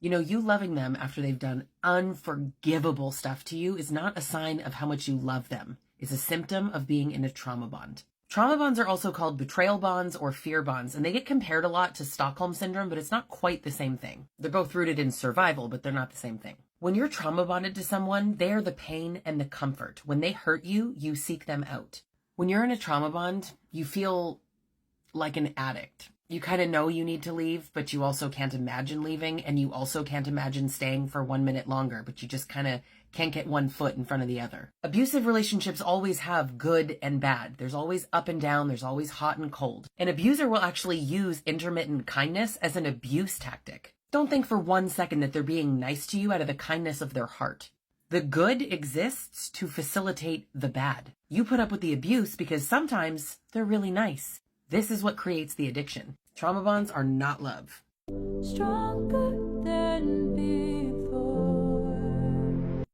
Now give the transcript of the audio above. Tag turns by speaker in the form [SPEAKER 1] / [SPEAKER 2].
[SPEAKER 1] You know, you loving them after they've done unforgivable stuff to you is not a sign of how much you love them. It's a symptom of being in a trauma bond. Trauma bonds are also called betrayal bonds or fear bonds, and they get compared a lot to Stockholm Syndrome, but it's not quite the same thing. They're both rooted in survival, but they're not the same thing. When you're trauma bonded to someone, they are the pain and the comfort. When they hurt you, you seek them out. When you're in a trauma bond, you feel like an addict. You kind of know you need to leave, but you also can't imagine leaving, and you also can't imagine staying for 1 minute longer, but you just kind of can't get one foot in front of the other. Abusive relationships always have good and bad. There's always up and down. There's always hot and cold. An abuser will actually use intermittent kindness as an abuse tactic. Don't think for 1 second that they're being nice to you out of the kindness of their heart. The good exists to facilitate the bad. You put up with the abuse because sometimes they're really nice. This is what creates the addiction. Trauma bonds are not love.
[SPEAKER 2] Stronger.